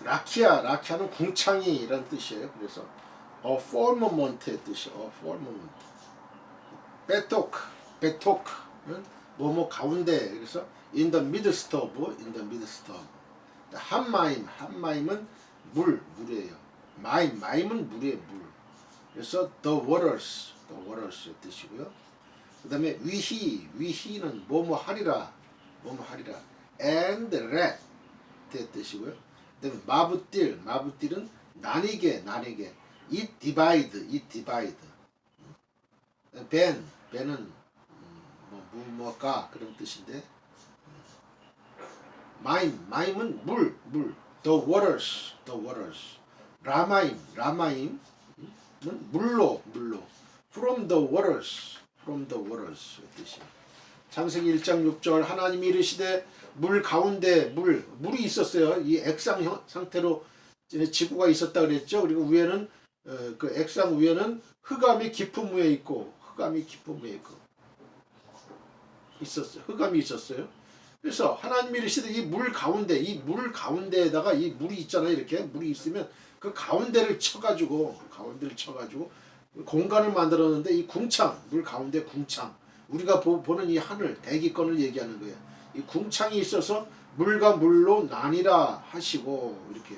라키아는 궁창이라는 뜻이에요. 그래서 firmament의 뜻이에요. firmament. 베토크는 뭐뭐 가운데. 그래서 in the midst of. 한마임은 물이에요. 마임은 물이에요. 물. 그래서 the waters 뜻이고요. 그 다음에 위히는 뭐뭐 하리라. and let 의 뜻이고요. 그 다음에 마부딜은 나뉘게. it divide. 벤은 뭐가 그런 뜻인데, 마임은 물. the waters. 라마임은 물로. from the waters 뜻이에요. 창세기 1장 6절 하나님이 이르시되 물 가운데 물이 있었어요. 이 액상 상태로 지구가 있었다 그랬죠. 그리고 위에는 그 액상 위에는 흑암이 깊은 무에 있고 있었어요. 흑암이 있었어요. 그래서 하나님이 이르시되 이 물 가운데에다가 이 물이 있잖아요. 이렇게 물이 있으면 그 가운데를 쳐가지고 공간을 만들었는데, 이 물 가운데 궁창, 우리가 보는 이 하늘 대기권을 얘기하는 거예요. 이 궁창이 있어서 물과 물로 나뉘라 하시고 이렇게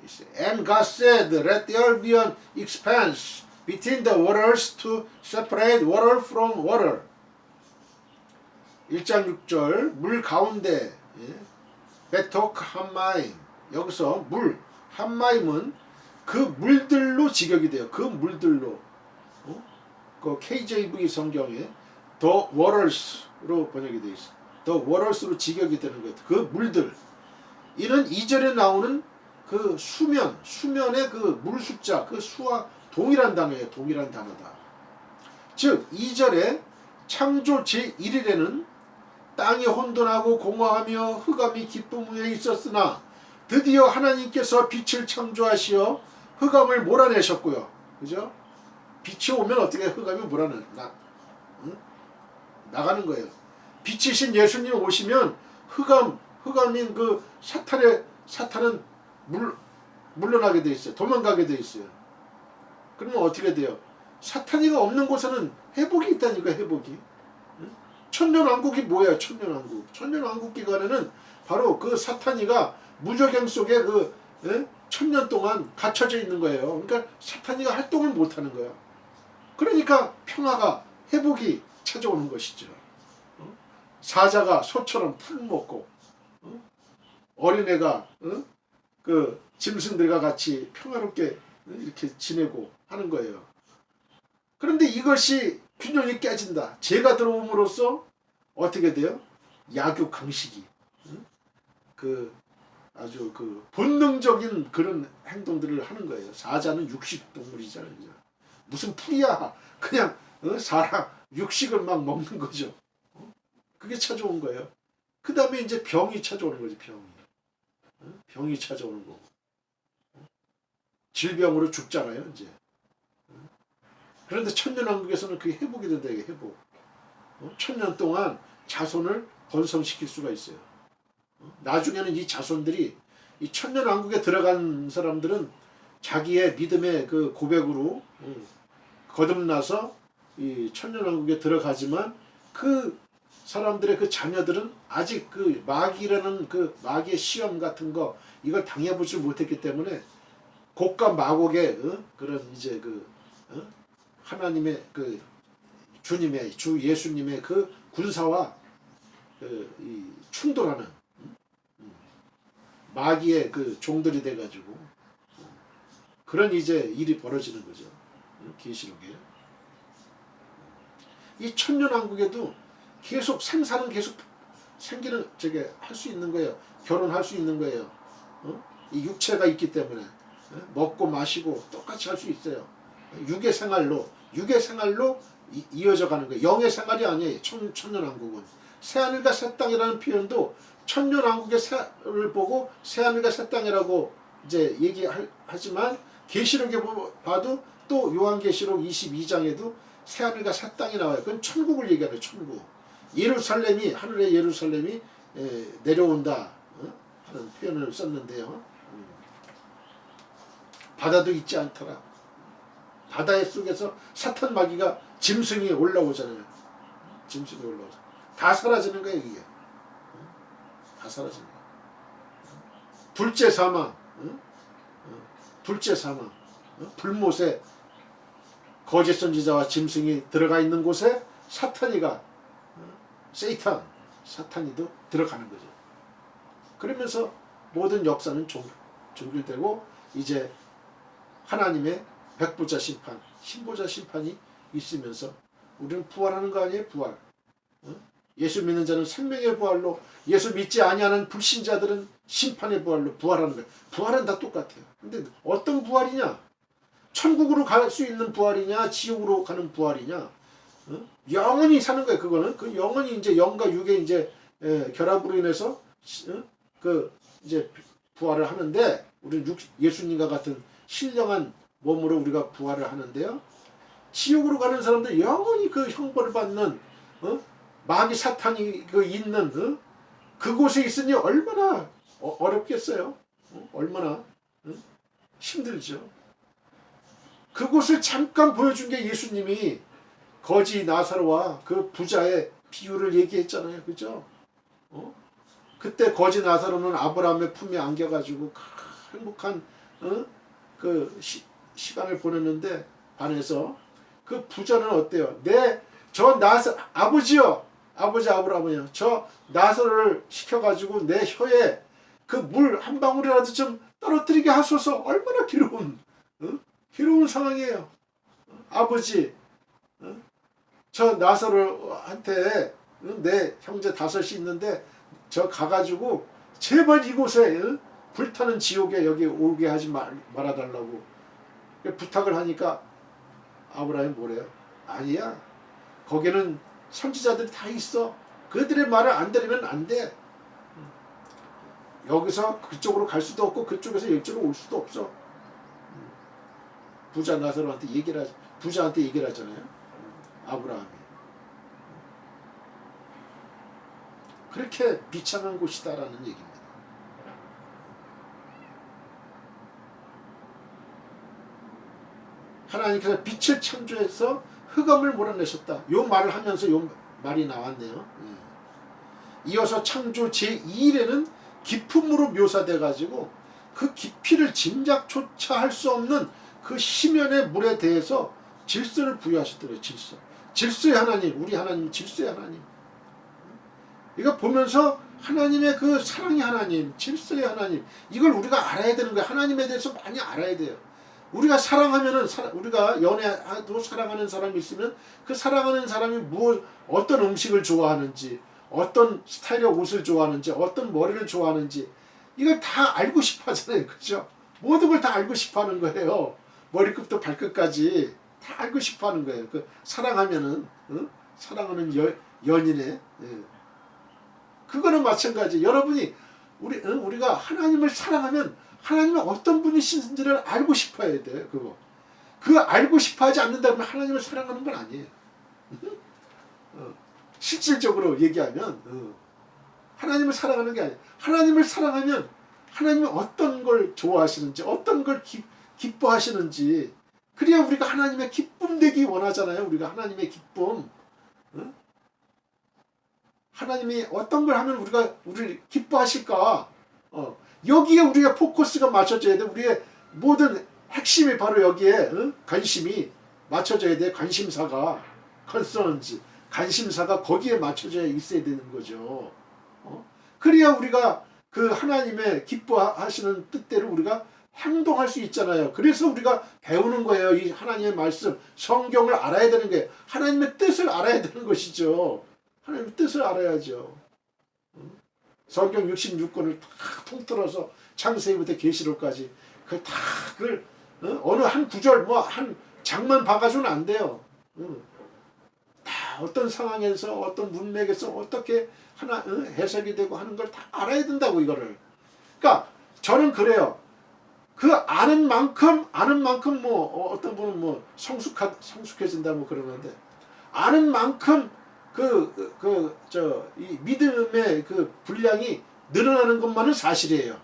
있어요. And God said, let there be an expanse between the waters to separate water from water. 1장 6절 물 가운데 베토크 한마임. 여기서 한마임은 그 물들로 직역이 돼요. 그 물들로. 그 KJV 성경에 The Waters로 번역이 되어 있어요. The Waters로 직역이 되는 거예요. 그 물들. 이는 2절에 나오는 그 수면의 그 물 숫자, 그 수와 동일한 단어예요. 동일한 단어다. 즉 2절에 창조 제1일에는 땅이 혼돈하고 공허하며 흑암이 깊은 위에 있었으나 드디어 하나님께서 빛을 창조하시어 흑암을 몰아내셨고요. 그죠? 빛이 오면 어떻게 흑암이 나가는 거예요. 빛이신 예수님 오시면 흑암인 그 사탄은 물러나게 돼 있어요. 도망가게 돼 있어요. 그러면 어떻게 돼요? 사탄이가 없는 곳에는 회복이 있다니까, 회복이. 천년왕국이 뭐예요? 천년왕국 기간에는 바로 그 사탄이가 무저갱 속에 천년 동안 갇혀져 있는 거예요. 그러니까 사탄이가 활동을 못하는 거야. 그러니까 평화가, 회복이 찾아오는 것이죠. 사자가 소처럼 풀 먹고, 어린애가 그 짐승들과 같이 평화롭게 이렇게 지내고 하는 거예요. 그런데 이것이 균형이 깨진다. 죄가 들어옴으로써 어떻게 돼요? 약육강식이 아주 본능적인 그런 행동들을 하는 거예요. 사자는 육식 동물이잖아요. 무슨 풀이야. 그냥 사람 육식을 막 먹는 거죠. 그게 찾아온 거예요. 그 다음에 이제 병이 찾아오는 거지. 병이 찾아오는 거고. 질병으로 죽잖아요. 이제. 그런데 천년왕국에서는 그게 회복이 된다. 이게 회복. 천년 동안 자손을 번성시킬 수가 있어요. 나중에는 이 자손들이 이 천년왕국에 들어간 사람들은 자기의 믿음의 그 고백으로 거듭나서 이 천년왕국에 들어가지만 그 사람들의 그 자녀들은 아직 그 마귀라는 그 마귀의 시험 같은 거 이걸 당해보지 못했기 때문에 곡과 마곡의 그런 이제 하나님의 주 예수님의 그 군사와 이 충돌하는 마귀의 그 종들이 돼가지고 그런 이제 일이 벌어지는 거죠. 계시록에. 이 천년왕국에도 계속 생사는 계속 생기는 할 수 있는 거예요. 결혼할 수 있는 거예요. 이 육체가 있기 때문에 먹고 마시고 똑같이 할 수 있어요. 육의 생활로 이어져 가는 거예요. 영의 생활이 아니에요. 천년왕국은. 새하늘과 새 땅이라는 표현도 천년왕국의 새를 보고 새하늘과 새 땅이라고 이제 얘기하지만 계시록에 봐도 또 요한계시록 22장에도 새하늘과 새 땅이 나와요. 그건 천국을 얘기하는 천국. 하늘의 예루살렘이 내려온다 하는 표현을 썼는데요. 바다도 있지 않더라. 바다의 속에서 사탄 마귀가 짐승이 올라오잖아요. 짐승이 올라오죠. 다 사라지는 거예요, 이게. 다 사라지는 거예요. 둘째 사망, 둘째 사망, 불못에 거짓 선지자와 짐승이 들어가 있는 곳에 사탄이가, 사탄이도 들어가는 거죠. 그러면서 모든 역사는 종결되고 이제 하나님의 백보자 심판, 신보자 심판이 있으면서 우리는 부활하는 거 아니에요? 부활. 예수 믿는 자는 생명의 부활로, 예수 믿지 아니하는 불신자들은 심판의 부활로 부활하는 거예요. 부활은 다 똑같아요. 근데 어떤 부활이냐? 천국으로 갈 수 있는 부활이냐, 지옥으로 가는 부활이냐? 영원히 사는 거예요. 그거는 그 영원히 이제 영과 육의 이제 결합으로 인해서 그 이제 부활을 하는데, 우리는 예수님과 같은 신령한 몸으로 우리가 부활을 하는데요. 지옥으로 가는 사람들 영원히 그 형벌을 받는 마귀 사탄이 그 있는 그곳에 있으니 얼마나 어렵겠어요. 얼마나 힘들죠. 그곳을 잠깐 보여준 게 예수님이 거지 나사로와 그 부자의 비유를 얘기했잖아요. 그죠? 그때 거지 나사로는 아브라함의 품에 안겨가지고 행복한 그 시간을 보냈는데, 반해서 그 부자는 어때요? 아버지요, 아버지 아브라함이요, 저 나사로를 시켜가지고 내 혀에 그 물 한 방울이라도 좀 떨어뜨리게 하소서. 얼마나 괴로운 상황이에요. 아버지, 저 나사로한테 내 형제 5이 있는데 저 가가지고 제발 이곳에 불타는 지옥에 여기 오게 하지 말아달라고 부탁을 하니까 아브라함이 뭐래요? 아니야, 거기는 선지자들이 다 있어. 그들의 말을 안 들으면 안 돼. 여기서 그쪽으로 갈 수도 없고 그쪽에서 이쪽으로 올 수도 없어. 부자한테 얘기를 하잖아요. 아브라함이. 그렇게 비참한 곳이다라는 얘기입니다. 하나님께서 빛을 창조해서 흑암을 몰아내셨다. 요 말을 하면서 요 말이 나왔네요. 이어서 창조 제2일에는 기품으로 묘사돼 가지고 그 깊이를 짐작조차 할 수 없는 그 심연의 물에 대해서 질서를 부여하셨더래요. 질서의 하나님, 우리 하나님 질서의 하나님. 이거 보면서 하나님의 그 사랑의 하나님, 질서의 하나님, 이걸 우리가 알아야 되는 거예요. 하나님에 대해서 많이 알아야 돼요. 우리가 사랑하면은, 우리가 연애도 사랑하는 사람이 있으면 그 사랑하는 사람이 어떤 음식을 좋아하는지, 어떤 스타일의 옷을 좋아하는지, 어떤 머리를 좋아하는지, 이걸 다 알고 싶어 하잖아요. 그죠? 모든 걸 다 알고 싶어 하는 거예요. 머리끝부터 발끝까지 다 알고 싶어 하는 거예요. 그 사랑하면은, 사랑하는 연인의, 그거는 마찬가지. 여러분이, 우리가 하나님을 사랑하면 하나님이 어떤 분이신지를 알고 싶어 해야 돼. 그거 알고 싶어 하지 않는다면 하나님을 사랑하는 건 아니에요. 실질적으로 얘기하면 하나님을 사랑하는 게 아니에요. 하나님을 사랑하면 하나님이 어떤 걸 좋아하시는지, 어떤 걸 기뻐하시는지, 그래야 우리가 하나님의 기쁨 되기 원하잖아요. 우리가 하나님의 기쁨, 하나님이 어떤 걸 하면 우리를 기뻐하실까, 여기에 우리가 포커스가 맞춰져야 돼. 우리의 모든 핵심이 바로 여기에 관심이 맞춰져야 돼. 관심사가 관심사가 거기에 맞춰져 있어야 되는 거죠. 그래야 우리가 그 하나님의 기뻐하시는 뜻대로 우리가 행동할 수 있잖아요. 그래서 우리가 배우는 거예요. 이 하나님의 말씀, 성경을 알아야 되는 거예요. 하나님의 뜻을 알아야 되는 것이죠. 하나님의 뜻을 알아야죠. 성경 66권을 다 통틀어서 창세기부터 계시록까지 그걸 어느 한 구절 한 장만 봐가지고는 안 돼요. 다 어떤 상황에서 어떤 문맥에서 어떻게 해석이 되고 하는 걸 다 알아야 된다고, 이거를. 그러니까 저는 그래요. 그 아는 만큼 어떤 분은 성숙해진다 그러는데, 아는 만큼 이 믿음의 그 분량이 늘어나는 것만은 사실이에요.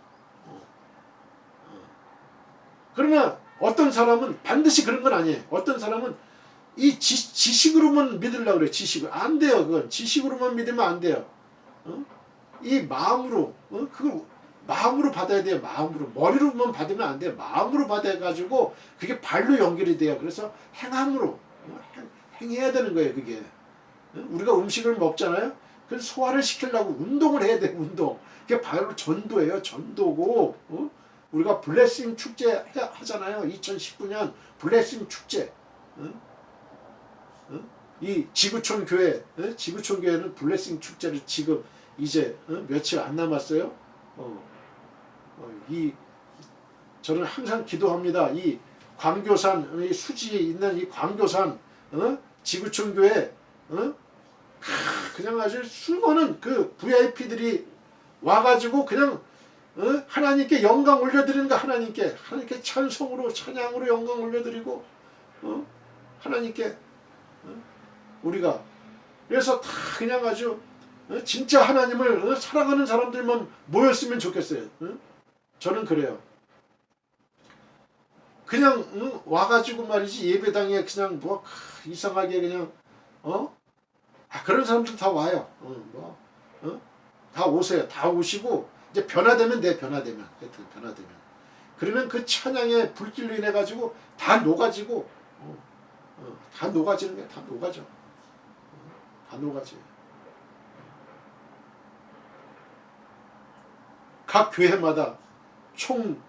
그러나 어떤 사람은 반드시 그런 건 아니에요. 어떤 사람은 이 지식으로만 믿으려고 그래. 지식을. 안 돼요. 그건 지식으로만 믿으면 안 돼요. 어? 이 마음으로 그걸 마음으로 받아야 돼요. 마음으로. 머리로만 받으면 안 돼요. 마음으로 받아가지고 그게 발로 연결이 돼요. 그래서 행함으로 행해야 되는 거예요. 그게. 우리가 음식을 먹잖아요. 그 소화를 시키려고 운동을 해야 돼요. 운동. 그게 바로 전도예요. 전도고 우리가 블레싱 축제 하잖아요. 2019년 블레싱 축제. 이 지구촌 교회, 지구촌 교회는 블레싱 축제를 지금 이제 며칠 안 남았어요. 이 저는 항상 기도합니다. 이 광교산, 이 수지에 있는 이 광교산 지구촌 교회 그냥 아주 수많은 그 VIP들이 와가지고 그냥 하나님께 영광 올려드리는 거 하나님께 찬송으로 찬양으로 영광 올려드리고 하나님께 우리가 그래서 다 그냥 아주 진짜 하나님을 사랑하는 사람들만 모였으면 좋겠어요. 저는 그래요. 그냥 와가지고 말이지 예배당에 그냥 뭐 이상하게 그냥 그런 사람들 다 와요. 다 오세요. 다 오시고 이제 변화되면 돼. 변화되면 하여튼 변화되면 그러면 그 찬양의 불길로 인해 가지고 다 녹아지고 다 녹아지는 거야. 다 녹아져. 다 녹아져. 각 교회마다 총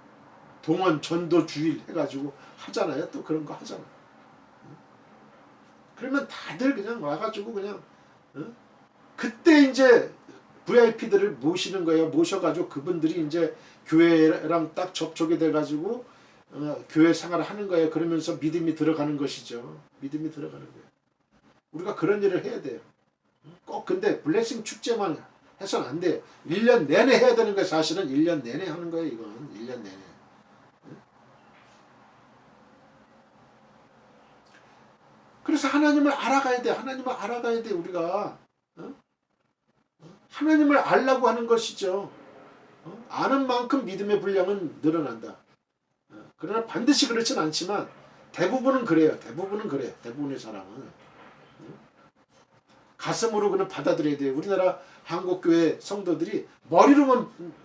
동원 전도 주일 해가지고 하잖아요. 또 그런 거 하잖아. 그러면 다들 그냥 와가지고 그냥 그때 이제 VIP들을 모시는 거예요. 모셔가지고 그분들이 이제 교회랑 딱 접촉이 돼가지고 교회 생활을 하는 거예요. 그러면서 믿음이 들어가는 것이죠. 믿음이 들어가는 거예요. 우리가 그런 일을 해야 돼요. 꼭 근데 블레싱 축제만 해서는 안 돼요. 1년 내내 해야 되는 거예요. 사실은 1년 내내 하는 거예요. 이건 1년 내내. 그래서 하나님을 알아가야 돼. 하나님을 알아가야 돼. 우리가 하나님을 알라고 하는 것이죠. 아는 만큼 믿음의 분량은 늘어난다. 그러나 반드시 그렇진 않지만 대부분은 그래요. 대부분은 그래요. 대부분의 사람은 가슴으로 그는 받아들여야 돼요. 우리나라 한국교회 성도들이 머리로만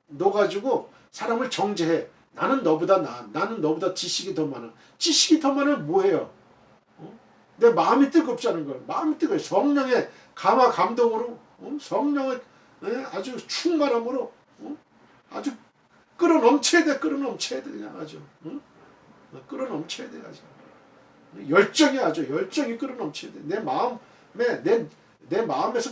넣어가지고 사람을 정죄해. 나는 너보다 나아. 나는 너보다 지식이 더 많아. 지식이 더 많으면 뭐해요? 내 마음이 뜨겁자는 거예요. 마음이 뜨거워요. 성령의 감화 감동으로 성령의 아주 충만함으로 아주 끌어넘쳐야 돼. 끌어넘쳐야 돼. 그냥 아주 끌어넘쳐야 돼. 아주 열정이 아주 열정이 끌어넘쳐야 돼. 내 마음에 내 마음에서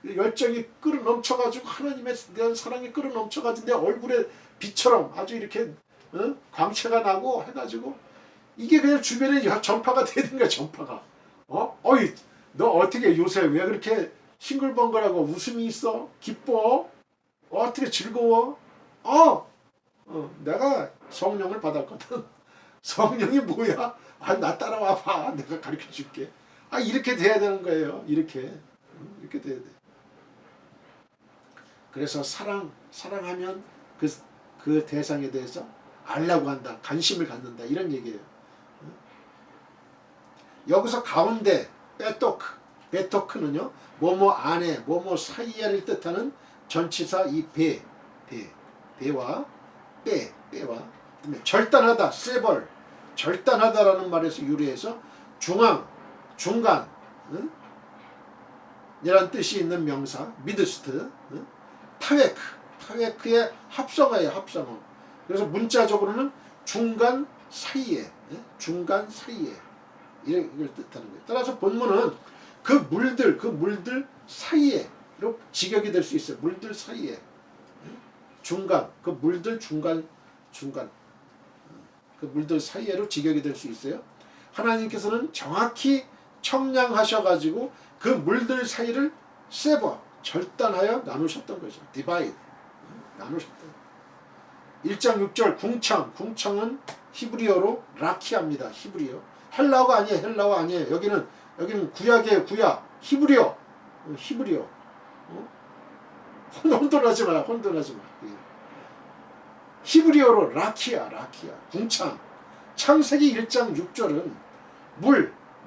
열정이 끌어넘쳐가지고 하나님에 대한 사랑이 끌어넘쳐가지고 내 얼굴에 빛처럼 아주 이렇게 광채가 나고 해가지고 이게 그냥 주변에 전파가 되는 거야. 전파가. 어이 너 어떻게 요새 왜 그렇게 싱글벙글하고 웃음이 있어? 기뻐? 어떻게 즐거워? 내가 성령을 받았거든. 성령이 뭐야? 나 따라와 봐. 내가 가르쳐 줄게. 이렇게 돼야 되는 거예요. 이렇게 돼야 돼. 그래서 사랑하면 그 대상에 대해서 알라고 한다. 관심을 갖는다. 이런 얘기예요. 여기서 가운데 베토크는요. 뭐뭐 안에 뭐뭐 사이에를 뜻하는 전치사 이 배와 빼와 그다음에 절단하다 세벌 절단하다라는 말에서 유래해서 중앙 중간 이란 뜻이 있는 명사 미드스트 타웨크의 합성어예요. 합성어. 그래서 문자적으로는 중간 사이에 이걸 뜻하는 거예요. 따라서 본문은 그 물들 사이에로 직역이 될 수 있어요. 물들 사이에 중간 그 물들 중간 그 물들 사이에로 직역이 될 수 있어요. 하나님께서는 정확히 청량하셔가지고 그 물들 사이를 세버 절단하여 나누셨던 거죠. 디바이드 나누셨던. 1장 6절 궁창은 히브리어로 라키아입니다. 히브리어. 헬라어가 아니에요. 여기는 구약이에요. 구약. 히브리어. 혼돈하지 마. 히브리어로 라키아, 궁창. 창세기 1장 6절은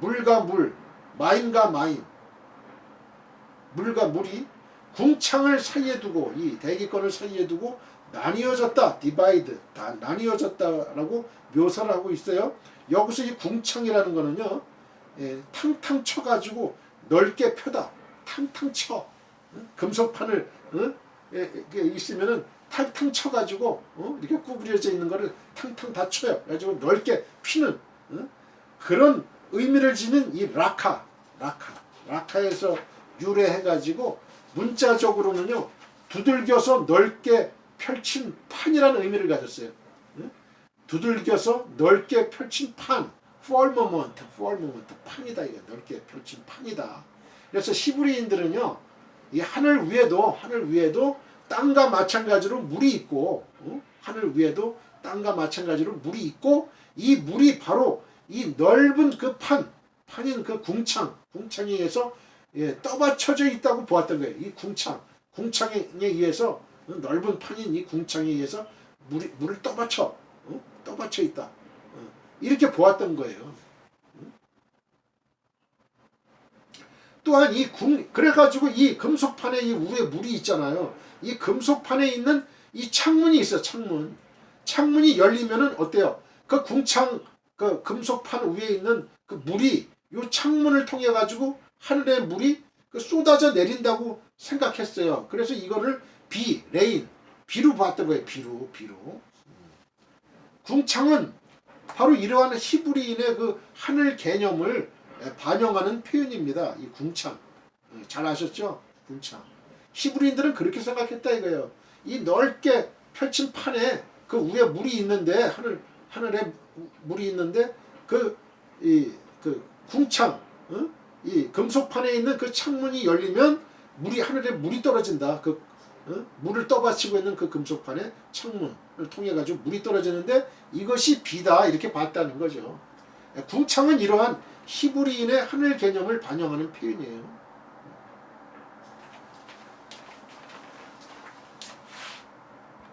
물과 물, 마임과 마임, 물과 물이 궁창을 사이에 두고, 이 대기권을 사이에 두고 나뉘어졌다, 디바이드, 다 나뉘어졌다라고 묘사를 하고 있어요. 여기서 이 궁창이라는 거는요, 탕탕 쳐가지고 넓게 펴다, 탕탕 쳐. 금속판을 있으면은 탕탕 쳐가지고 이렇게 구부려져 있는 거를 탕탕 다 쳐요. 그래가지고 넓게 피는 그런 의미를 지닌 이 라카에서 유래해가지고 문자적으로는요 두들겨서 넓게 펼친 판이라는 의미를 가졌어요. 두들겨서 넓게 펼친 판, firmament, 판이다. 이게 넓게 펼친 판이다. 그래서 히브리인들은요 이 하늘 위에도 땅과 마찬가지로 물이 있고, 하늘 위에도 땅과 마찬가지로 물이 있고, 이 물이 바로 이 넓은 그 판인 그 궁창에 의해서 떠받쳐져 있다고 보았던 거예요. 이 궁창에 의해서, 넓은 판인 이 궁창에 의해서 물을 떠받쳐 있다. 이렇게 보았던 거예요. 또한 그래가지고 이 금속판에 이 위에 물이 있잖아요. 이 금속판에 있는 이 창문이 있어, 창문이 열리면은 어때요? 그 궁창, 그 금속판 위에 있는 그 물이 요 창문을 통해 가지고 하늘에 물이 쏟아져 내린다고 생각했어요. 그래서 이거를 비로 봤던 거예요. 비로. 궁창은 바로 이러한 히브리인의 그 하늘 개념을 반영하는 표현입니다. 이 궁창. 잘 아셨죠? 궁창. 히브리인들은 그렇게 생각했다 이거예요. 이 넓게 펼친 판에 그 위에 물이 있는데, 하늘에 물이 있는데, 그 궁창, 이 금속판에 있는 그 창문이 열리면 하늘에 물이 떨어진다. 물을 떠받치고 있는 그 금속판에 창문을 통해 가지고 물이 떨어지는데 이것이 비다 이렇게 봤다는 거죠. 궁창은 이러한 히브리인의 하늘 개념을 반영하는 표현이에요.